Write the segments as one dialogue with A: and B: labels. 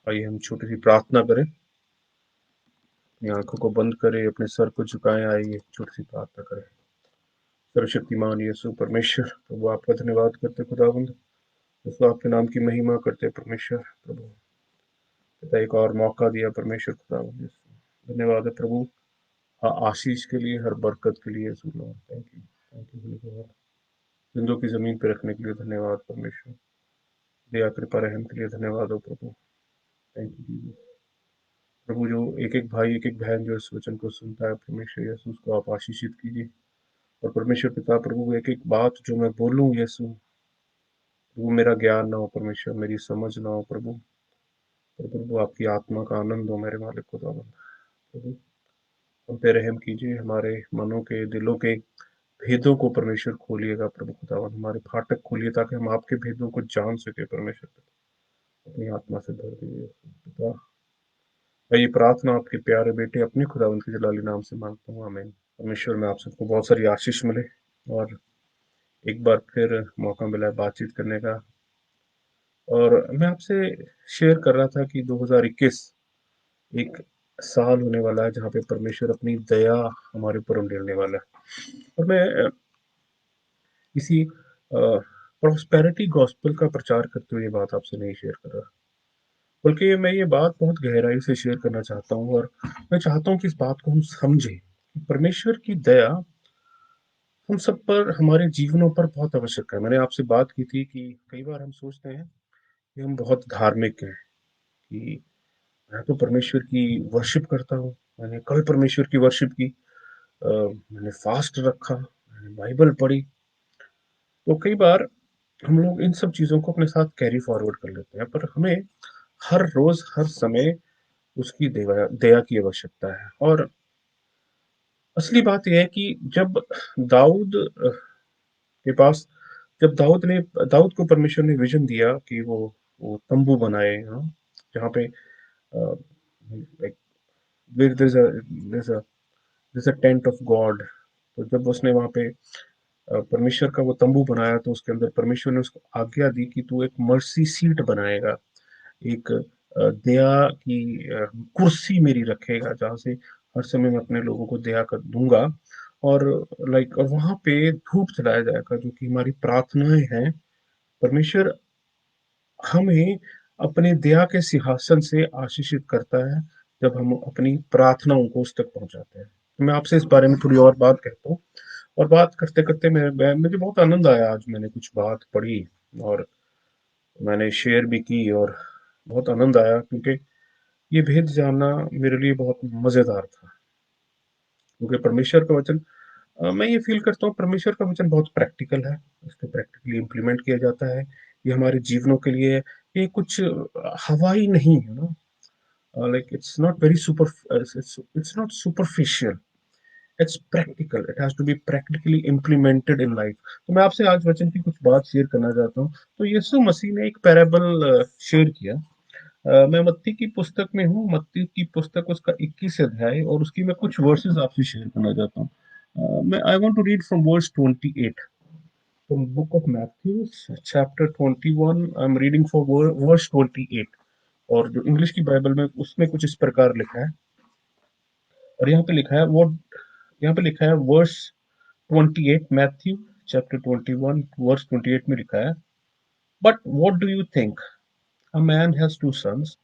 A: आइए हम छोटी सी प्रार्थना करें। अपनी आंखों को बंद करें, अपने सर को झुकाएं। आइए छोटी सी प्रार्थना करें। सर्वशक्तिमान यीशु परमेश्वर प्रभु, आपका धन्यवाद करते खुदावंद। दोस्तों, आपके नाम की महिमा करते परमेश्वर प्रभु। पिता, एक और मौका दिया परमेश्वर खुदावंद यीशु, धन्यवाद है प्रभु। आशीष के लिए, हर बरकत के लिए यीशु Lord, thank you holy God. जिंदों की जमीन पे रखने के लिए धन्यवाद परमेश्वर। दया कृपा रहम के लिए धन्यवाद हो प्रभु। Thank you Jesus. प्रभु, जो एक एक भाई एक एक बहन जो इस वचन को सुनता है परमेश्वर यीशु, उसको आप आशीषित कीजिए। और परमेश्वर पिता प्रभु, एक एक बात जो मैं बोलूं यीशु प्रभु, मेरा ज्ञान ना हो परमेश्वर, मेरी समझ ना हो प्रभु। पर प्रभु, आपकी आत्मा का आनंद हो मेरे मालिक खुदावंद प्रभु। हम पे रहम कीजिए, हमारे मनों के दिलों के भेदों को परमेश्वर खोलिएगा प्रभु खुदावंद। हमारे फाटक खोलिए ताकि हम आपके भेदों को जान सके परमेश्वर पिता। अपनी आत्मा से भर दीजिए पिता। मैं ये प्रार्थना आपके प्यारे बेटे अपने खुदावंद के जलाली नाम से मांगता हूँ, आमीन। परमेश्वर में आप सबको बहुत सारी आशीष मिले और एक बार फिर मौका मिला है बातचीत करने का। और मैं आपसे शेयर कर रहा था कि 2021 एक साल होने वाला है जहाँ पे परमेश्वर अपनी दया हमारे ऊपर उंडेलने वाला है। और मैं किसी प्रोस्पेरिटी गॉस्पेल का प्रचार करते हुए ये बात आपसे नहीं शेयर कर रहा, बल्कि मैं ये बात बहुत गहराई से शेयर करना चाहता हूँ। और मैं चाहता हूँ कि इस बात को हम समझें कि परमेश्वर की दया हम सब पर, हमारे जीवनों पर बहुत आवश्यक है। मैंने आपसे बात की थी कि कई बार हम सोचते हैं कि हम बहुत धार्मिक हैं, कि मैं तो परमेश्वर की वर्शिप करता हूँ, मैंने कल परमेश्वर की वर्शिप की, मैंने फास्ट रखा, मैंने बाइबल पढ़ी। तो कई बार हम लोग इन सब चीज़ों को अपने साथ कैरी फॉरवर्ड कर लेते हैं, पर हमें हर रोज़, हर समय उसकी दया की आवश्यकता है। और असली बात ये है कि जब दाऊद के पास, जब दाऊद को परमेश्वर ने विजन दिया कि वो तंबू बनाए, जहाँ पे like there is a tent of God. तो जब उसने वहाँ पे परमेश्वर का वो तंबू बनाया, तो उसके अंदर परमेश्वर ने उसको आज्ञा दी कि तू एक मर्सी सीट बनाएगा, एक दया की कुर्सी मेरी रखेगा, जहाँ से हर समय मैं अपने लोगों को दया कर दूंगा। और लाइक, और वहाँ पे धूप जलाया जाएगा, जो कि हमारी प्रार्थनाएं हैं। परमेश्वर हमें अपने दया के सिंहासन से आशीषित करता है जब हम अपनी प्रार्थनाओं को उस तक पहुंचाते हैं। तो मैं आपसे इस बारे में थोड़ी और बात कहता हूँ। और बात करते करते मुझे बहुत आनंद आया। आज मैंने कुछ बात पढ़ी और मैंने शेयर भी की, और बहुत आनंद आया क्योंकि ये भेद जानना मेरे लिए बहुत मजेदार था। क्योंकि परमेश्वर का वचन, मैं ये फील करता हूँ परमेश्वर का वचन बहुत प्रैक्टिकल है। इसको प्रैक्टिकली इम्प्लीमेंट किया जाता है। ये हमारे जीवनों के लिए, ये कुछ हवाई नहीं है ना। Like it's not very super, it's not superficial, it's practical, it has to be practically implemented in life. तो मैं आपसे आज वचन की कुछ बात शेयर करना चाहता हूँ। तो यीशु मसीह ने एक पैराबल शेयर किया। मैं मत्ती की पुस्तक में हूँ, मत्ती की पुस्तक उसका 21 अध्याय, और उसकी मैं कुछ वर्सेस आपसे शेयर करना चाहता हूँ। मैं I want to read from verse 28 from book of Matthew chapter 21। I am reading for verse 28। और जो इंग्लिश की बाइबल में, उसमें कुछ इस प्रकार लिखा है। और यहाँ पे लिखा है वो, यहाँ पे लिखा है वर्स 28, मैथ्यू चैप्टर 21 वर्स 28 में लिखा है, but what do you think, a man has two sons,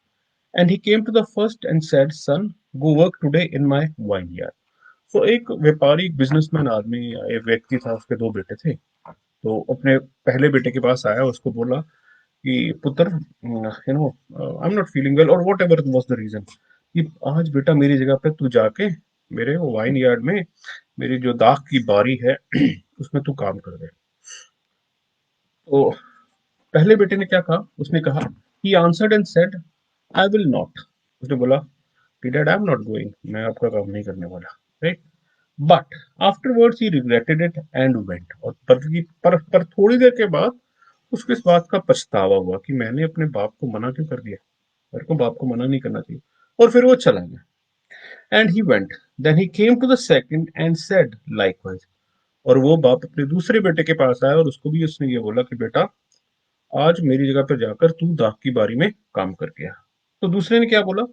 A: and he came to the first and said, son, go work today in my vineyard. So एक व्यापारी, एक बिजनेसमैन आदमी, एक व्यक्ति था, उसके दो बेटे थे। तो अपने पहले बेटे के पास आया, उसको बोला कि पुत्र, I am not feeling well, और whatever was the reason, कि आज बेटा मेरी जगह पे तू जाके मेरे वाइन यार्ड में, मेरी जो दाख की बारी है उसमें तू काम कर दे। तो पहले बेटे ने क्या कहा, उसने कहा, he answered and said, I will not. उसने बोला कि dad, I am not going, मैं आपका काम नहीं करने वाला, right. But afterwards he regretted it and went. और पर थोड़ी देर के बाद उसको इस बात का पछतावा हुआ कि मैंने अपने बाप को मना क्यों कर दिया, मेरे को बाप को मना नहीं करना चाहिए। और फिर वो चला गया। And he went, then he came to the second and said likewise. और वो बाप अपने दूसरे बेटे के पास आया और उसको भी उसने ये बोला कि बेटा, आज मेरी जगह पर जाकर तू दाख की बारी में काम कर गया। तो दूसरे ने क्या बोला?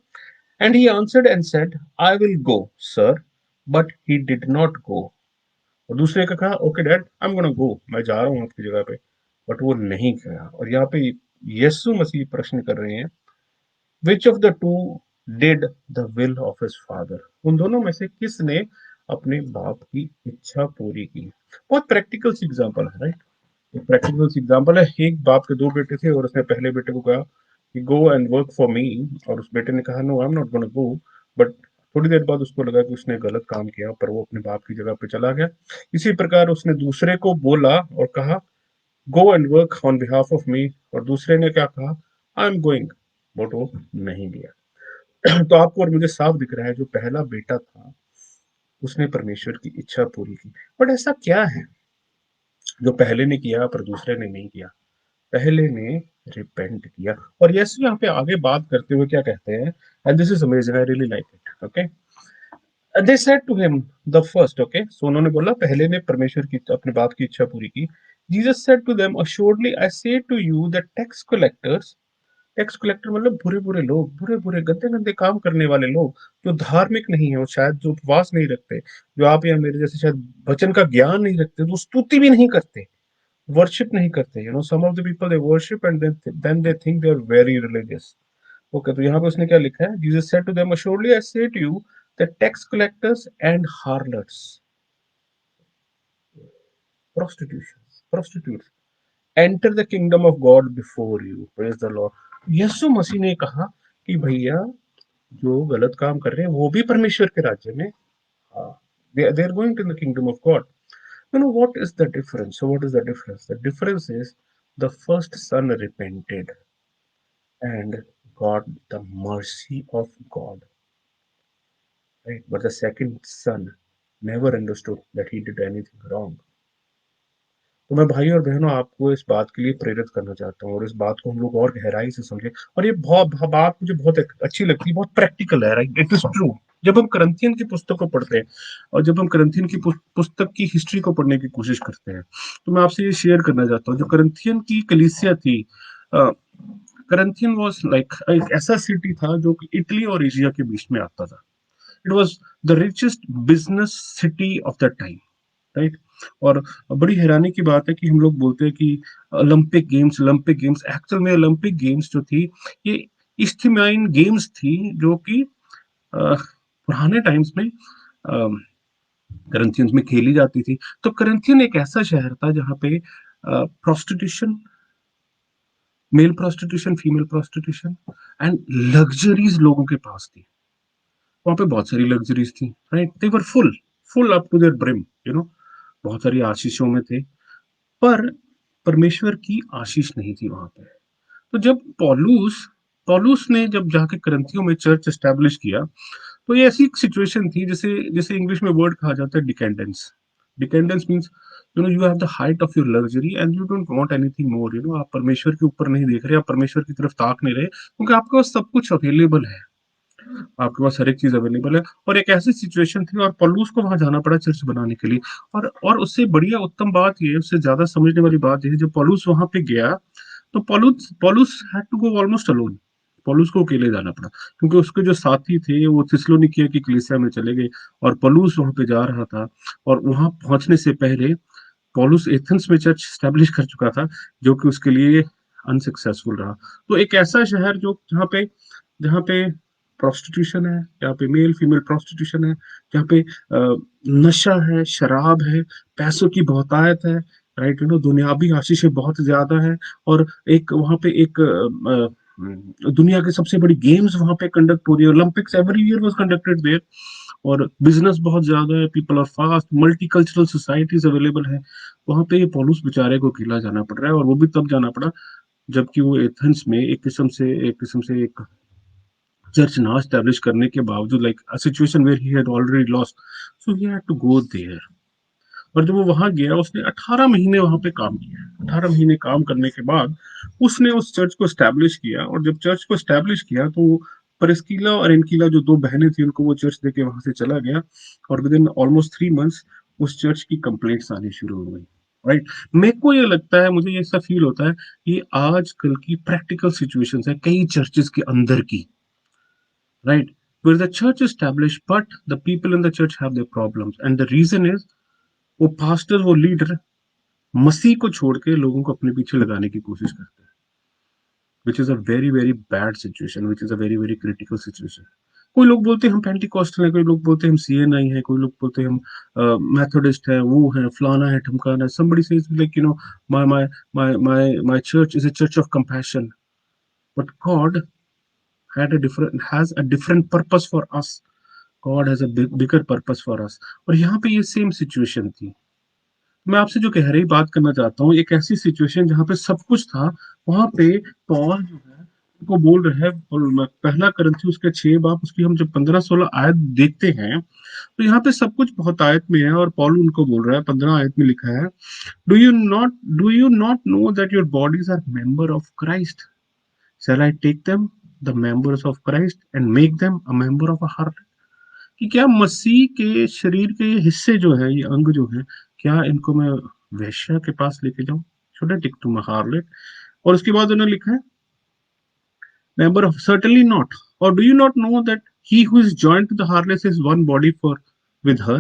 A: And he answered and said, I will go sir, but he did not go. और दूसरे का कहा, okay dad, I am gonna go, मैं जा रहा हूँ आपकी जगह पे, बट वो नहीं गया। और यहाँ पे यीशु मसीह प्रश्न कर रहे हैं, which of the two did the will of his father? उन दोनों में से किसने अपने बाप की इच्छा पूरी की? बहुत प्रैक्टिकल सी एग्जांपल है, राइट? एक प्रैक्टिकल सी एग्जांपल है। एक बाप के दो बेटे थे और उसने पहले बेटे को कहा कि go and work for me, और उस बेटे ने कहा, no I am not gonna go. But थोड़ी देर बाद उसको लगा कि उसने गलत काम किया, पर वो अपने बाप की जगह पे चला गया। इसी प्रकार उसने दूसरे को बोला और कहा, गो and work on behalf of me, और दूसरे ने क्या कहा, आई एम गोइंग, बट वो नहीं गया। तो आपको और मुझे साफ दिख रहा है, जो पहला बेटा था उसने परमेश्वर की इच्छा पूरी की। बट ऐसा क्या है जो पहले ने किया पर दूसरे ने नहीं किया? पहले ने रिपेंट किया। और यीशु यहाँ पे आगे बात करते हुए क्या कहते हैं, and this is amazing, I really like it, okay. They said to him the first, okay, so उन्होंने बोला पहले ने परमेश्वर की अपने बाप की इच्छा पूरी की। Jesus said to them, assuredly I say to you the tax collectors, tax collector मतलब बुरे बुरे लोग, बुरे बुरे गंदे गंदे काम करने वाले लोग, जो धार्मिक नहीं है, वो शायद जो उपवास नहीं रखते, जो आप या मेरे जैसे शायद वचन का ज्ञान नहीं रखते, जो स्तुति भी नहीं करते, वर्शिप नहीं करते, you know, some of the people they worship and then they think they are very religious. Okay, तो यहाँ पे उसने क्या लिखा है, Jesus said to them, assuredly I say to you the tax collectors and harlots, prostitutes enter the kingdom of God before you, praise the Lord. यीशु मसीह ने कहा कि भैया जो गलत काम कर रहे हैं वो भी परमेश्वर के राज्य में, they are going to the kingdom of God. You know what is the difference? So what is the difference? The difference is the first son repented and got the mercy of God, right? But the second son never understood that he did anything wrong. तो मैं भाई और बहनों आपको इस बात के लिए प्रेरित करना चाहता हूँ, और इस बात को हम लोग और गहराई से समझें। और ये बात मुझे बहुत अच्छी लगती है, बहुत प्रैक्टिकल है, राइट? It is true. जब हम करंथियन की पुस्तक को पढ़ते हैं और जब हम करंथियन की पुस्तक की हिस्ट्री को पढ़ने की कोशिश करते हैं, तो मैं आपसे ये शेयर करना चाहता हूँ, जो करंथियन की कलीसिया थी, करंथियन वॉज लाइक एक ऐसा सिटी था जो कि इटली और एशिया के बीच में आता था। It was the richest business city of the time, right? और बड़ी हैरानी की बात है कि हम लोग बोलते हैं कि ओलंपिक गेम्स एक्चुअल में ओलंपिक गेम्स जो थी, ये इस्थिमाइन गेम्स थी, जो कि पुराने टाइम्स में करंथियंस में खेली जाती थी। तो करंथियन एक ऐसा शहर था जहाँ पे prostitution, male prostitution, female prostitution and luxuries लोगों के पास थी। वहाँ पे बहुत सारी लग्जरीज थी, right? They were full, full up to their brim, you know, बहुत सारी आशीषों में थे। पर परमेश्वर की आशीष नहीं थी वहां पे। तो जब पौलुस पौलुस ने जब जाके करंथियों में चर्च एस्टेब्लिश किया, तो ये ऐसी सिचुएशन थी जैसे जैसे इंग्लिश में वर्ड कहा जाता है decadence. Decadence means, you know, you have the height of your luxury and you don't want anything more, you know, आप परमेश्वर के ऊपर नहीं देख रहे, आप परमेश्वर की तरफ ताक नहीं रहे, क्योंकि आपके पास सब कुछ अवेलेबल है, आपके पास हर एक चीज अवेलेबल है। और एक ऐसी सिचुएशन थी और पौलुस को वहां जाना पड़ा चर्च बनाने के लिए। और उससे बढ़िया उत्तम बात ये, उससे ज्यादा समझने वाली बात ये है, जब पौलुस वहां पे गया तो पौलुस पौलुस had to go almost alone. पौलुस को अकेले जाना पड़ा, क्योंकि उसके जो साथी थे वो थिस्सलुनीकिया की कलीसिया में चले गए और पौलुस वहां पे जा रहा था। और वहां पहुंचने से पहले पौलुस एथेंस में चर्च स्टैब्लिश कर चुका था, जो कि उसके लिए अनसक्सेसफुल रहा। तो एक ऐसा शहर जो जहाँ पे प्रोस्टिट्यूशन है, जहाँ पे मेल फीमेल प्रोस्टिट्यूशन है, जहाँ पे नशा है, शराब है, पैसों की बहुतायत है, राइट, यू नो, दुनियावी आशीषें बहुत ज्यादा है। और एक वहाँ पे एक दुनिया की सबसे बड़ी गेम्स वहाँ पे कंडक्ट हो रही है, Olympics every year was conducted there. और बिजनेस बहुत ज्यादा है, people are fast, multicultural societies available है। वहां पे ये पौलुस बेचारे को अकेला जाना पड़ रहा है, और वो भी तब जाना पड़ा जबकि वो एथेंस में एक चर्च ना स्टैब्लिश करने के बावजूद, like a situation where he had already lost, so he had to go there. और जब वो वहां गया, उसने 18 महीने वहां पे काम किया। 18 महीने काम करने के बाद उसने उस चर्च को स्टैब्लिश किया, और जब चर्च को स्टैब्लिश किया तो परिस्किला और इनकिला जो दो बहनें थी, उनको वो चर्च देके वहां से चला गया। और विद इन ऑलमोस्ट 3 मंथ्स उस चर्च की कंप्लेंट्स आनी शुरू हो गई, राइट? मेरे को ये लगता है, मुझे ये ऐसा फील होता है, ये आजकल की प्रैक्टिकल सिचुएशंस है कई चर्चेस के अंदर की, right? Where the church is established, but the people in the church have their problems, and the reason is वो पास्टर वो लीडर मसीह को छोड़ के लोगों को अपने पीछे लगाने की कोशिश करते हैं, which is a very very bad situation, which is a very very critical situation. कोई लोग बोलते हैं हम पेंटिकॉस्टल हैं, कोई लोग बोलते हैं हम सीएनआई हैं, कोई लोग बोलते हैं हम मेथोडिस्ट हैं, वो है फलाना है ठमकाना है. Somebody says like my church is a church of compassion, but God has a different purpose for us. God has a bigger purpose for us. और यहाँ पे ये सेम सिचुएशन थी. मैं आपसे जो गहरी बात करना चाहता हूँ, एक ऐसी सिचुएशन जहाँ पे सब कुछ था, वहाँ पे पॉल जो है को बोल रहे हैं, और पहला करंथियुस उसके 6 बाब उसकी हम जब 15-16 आयत देखते हैं, तो यहाँ पे सब कुछ बहुत आयत में है, और पॉल उनको बोल रहा है, 15 आयत में लिखा है, do you not know that your bodies are member of Christ? Shall I take them the members of Christ and make them a member of a harlot? कि क्या मसीह के शरीर के ये हिस्से जो है, ये अंग जो है, क्या इनको मैं वेश्या के पास लेके जाऊं? Should I take to my harlot? और उसके बाद उन्होंने लिखा है, member of certainly not, or do you not know that he who is joined to the harlot is one body for with her?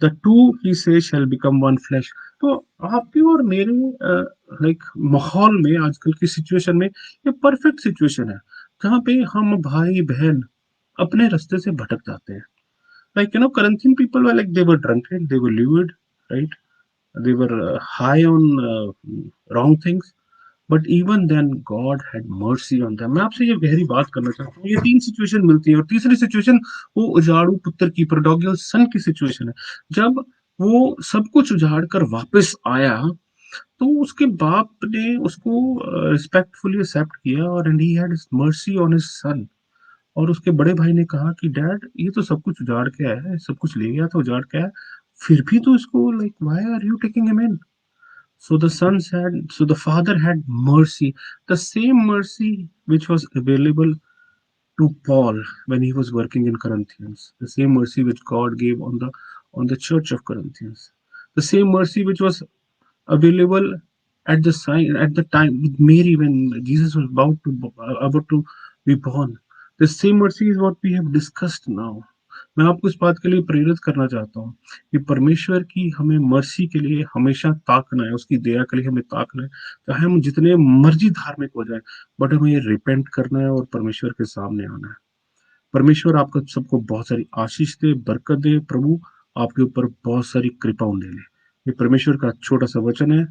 A: The two, he says, shall become one flesh. तो आपके और मेरे like माहौल में आजकल की situation में ये परफेक्ट सिचुएशन है, जहाँ पे हम भाई बहन अपने रास्ते से भटक जाते हैं. Like, Corinthian people were like, they were drunken, they were lewd, right? They were high on wrong things. But even then God had mercy on them. मैं आपसे ये गहरी बात करना चाहता हूँ, ये 3 सिचुएशन मिलती है, और तीसरी सिचुएशन वो उजाड़ू पुत्र की, प्रोडोगियल सन की सिचुएशन है. जब वो सब कुछ उजाड़ कर वापस आया, तो उसके बाप ने उसको रिस्पेक्टफुली एक्सेप्ट किया, और and he had mercy on his son. और उसके बड़े भाई ने कहा कि डैड, ये तो सब कुछ उजाड़ के आया है, सब कुछ ले गया था, उजाड़ के आया, फिर भी तो इसको like why are you taking him in? So the father had mercy, the same mercy which was available to Paul when he was working in Corinthians, the same mercy which God gave on the church of Corinthians, the same mercy which was available at the time with Mary when Jesus was about to be born. The same mercy is what we have discussed now. मैं आपको इस बात के लिए प्रेरित करना चाहता हूँ कि परमेश्वर की हमें मर्सी के लिए हमेशा ताकना है, उसकी दया के लिए हमें ताकना है, चाहे हम जितने मर्जी धार्मिक हो जाए, बट हमें रिपेंट करना है और परमेश्वर के सामने आना है. परमेश्वर आपको सबको बहुत सारी आशीष दे, बरकत दे. प्रभु आपके ऊपर बहुत सारी कृपाओं दे ले. ये परमेश्वर का छोटा सा वचन है.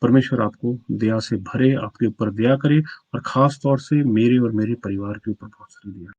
A: परमेश्वर आपको दया से भरे, आपके ऊपर दया करे, और खास तौर से मेरे और मेरे परिवार के ऊपर बहुत सारी दया